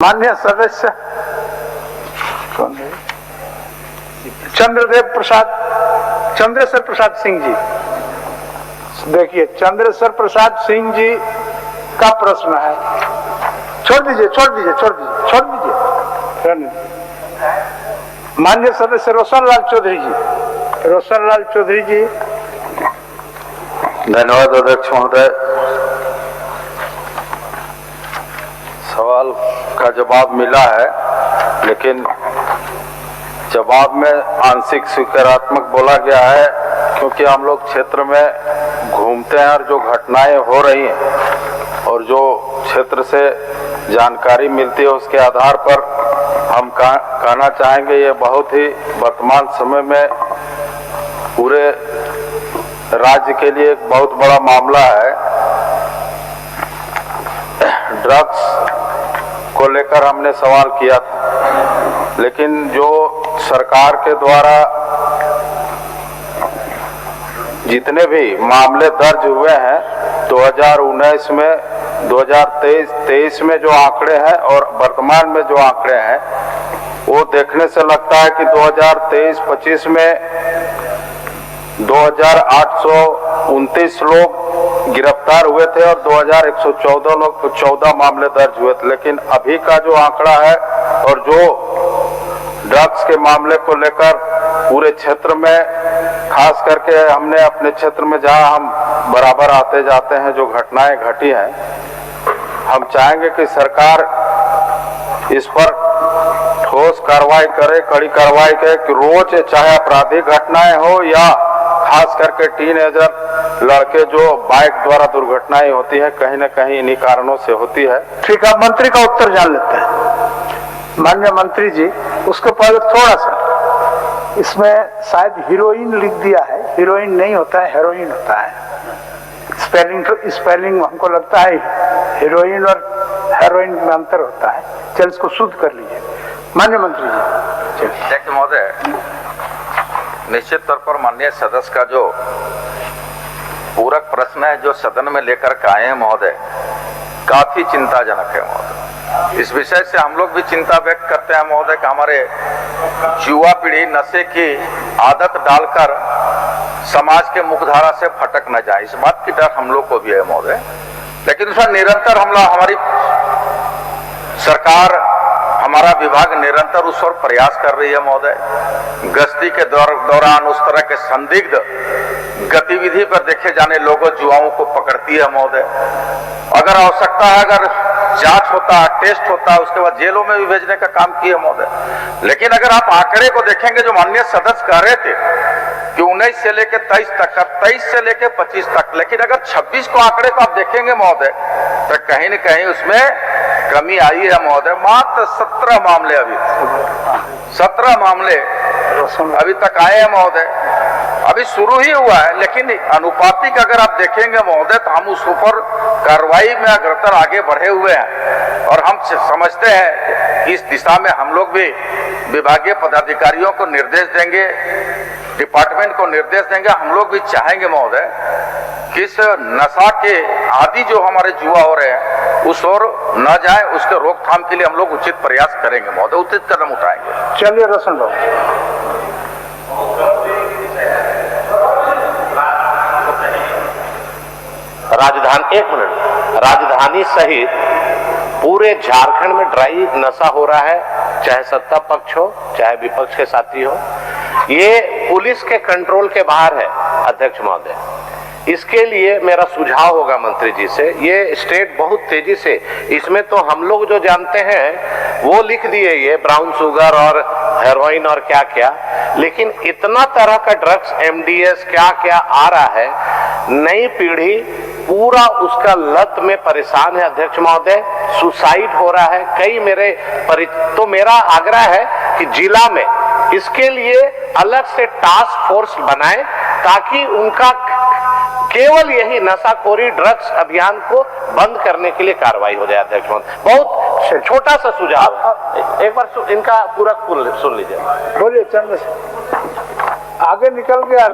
माननीय सदस्य चंद्रेश्वर प्रसाद सिंह जी, देखिए चंद्रेश्वर प्रसाद सिंह जी का प्रश्न है। छोड़ दीजिए। माननीय सदस्य रोशनलाल चौधरी जी। धन्यवाद अध्यक्ष महोदय। सवाल का जवाब मिला है, लेकिन जवाब में आंशिक सकारात्मक बोला गया है, क्योंकि हम लोग क्षेत्र में घूमते हैं और जो घटनाएं हो रही हैं और जो क्षेत्र से जानकारी मिलती है उसके आधार पर हम कहना चाहेंगे ये बहुत ही वर्तमान समय में पूरे राज्य के लिए एक बहुत बड़ा मामला है। ड्रग्स को लेकर हमने सवाल किया था, लेकिन जो सरकार के द्वारा जितने भी मामले दर्ज हुए हैं 2019 में, 2023 में जो आंकड़े हैं और वर्तमान में जो आंकड़े हैं, वो देखने से लगता है कि 2023-25 में 2829 लोग गिरफ्तार हुए थे और 2114 मामले दर्ज हुए थे। लेकिन अभी का जो आंकड़ा है और जो ड्रग्स के मामले को लेकर पूरे क्षेत्र में, खास करके हमने अपने क्षेत्र में जहां हम बराबर आते जाते हैं, जो घटनाएं घटी हैं, हम चाहेंगे कि सरकार इस पर ठोस कार्रवाई करे, कड़ी कार्रवाई करे कि रोज चाहे आपराधिक घटनाएं हो या खास करके टीनेजर लड़के जो बाइक द्वारा दुर्घटनाएं होती है, कहीं न कहीं इन्हीं कारणों से होती है। ठीक है, मंत्री का उत्तर जान लेते हैं। माननीय मंत्री जी, उसके पहले थोड़ा सा इसमें शायद हीरोइन लिख दिया है। हीरोइन नहीं होता है, हेरोइन होता है। स्पेलिंग हमको लगता है हीरोइन और हेरोइन में अंतर होता है। चल इसको शुद्ध कर लीजिए माननीय मंत्री जी। देखिए महोदय, निश्चित तौर पर माननीय सदस्य का जो पूरक प्रश्न है जो सदन में लेकर के आए हैं महोदय, काफी चिंताजनक है महोदय। इस विषय से हम लोग भी चिंता व्यक्त करते हैं महोदय कि हमारे युवा पीढ़ी नशे की आदत डालकर समाज के मुख्यधारा से फटक न जाए, इस बात की डर हम लोग को भी है महोदय। लेकिन उसका निरंतर हमारी सरकार, हमारा विभाग निरंतर उस पर प्रयास कर रही है महोदय। गश्ती के दौरान उस तरह के संदिग्ध गतिविधि पर देखे जाने लोगों, युवाओं को पकड़ती है महोदय। अगर आवश्यकता है, अगर जांच होता है, टेस्ट होता है, उसके बाद जेलों में भी भेजने का काम किया महोदय। लेकिन अगर आप आंकड़े को देखेंगे जो माननीय सदस्य कह रहे थे कि 19 से लेकर 23 तक, 23 से लेकर 25 तक, लेकिन अगर 26 को आंकड़े को आप देखेंगे महोदय, तो कहीं न कहीं उसमें कमी आई है महोदय। मात्र 17 मामले, अभी 17 मामले अभी तक आए हैं महोदय। अभी शुरू ही हुआ है, लेकिन अनुपातिक अगर आप देखेंगे महोदय, तो हम उस ऊपर कार्रवाई में अग्रसर आगे बढ़े हुए हैं। और हम समझते हैं कि इस दिशा में हम लोग भी विभागीय पदाधिकारियों को निर्देश देंगे, डिपार्टमेंट को निर्देश देंगे। हम लोग भी चाहेंगे महोदय कि इस नशा के आदि जो हमारे युवा हो रहे हैं उस ओर न जाए, उसके रोकथाम के लिए हम लोग उचित प्रयास करेंगे महोदय, उचित कदम उठाएंगे। चलिए रोशन बाबू। राजधानी सहित पूरे झारखंड में ड्राई नशा हो रहा है, चाहे सत्ता पक्ष हो चाहे विपक्ष के साथी हो। ये पुलिस के कंट्रोल के बाहर है अध्यक्ष महोदय। इसके लिए मेरा सुझाव होगा मंत्री जी से, ये स्टेट बहुत तेजी से, इसमें तो हम लोग जो जानते हैं वो लिख दिए, ये ब्राउन शुगर और हेरोइन और क्या क्या, लेकिन इतना तरह का ड्रग्स, MDS क्या क्या आ रहा है, नई पीढ़ी पूरा उसका लत में परेशान है अध्यक्ष महोदय। सुसाइड हो रहा है कई तो मेरा आग्रह है कि जिला में इसके लिए अलग से टास्क फोर्स बनाए, ताकि उनका केवल यही नशाखोरी ड्रग्स अभियान को बंद करने के लिए कार्रवाई हो जाए अध्यक्ष महोदय। बहुत छोटा सा सुझाव है, एक बार इनका पूरा सुन लीजिए। बोलिए चंद्र, आगे निकल गया।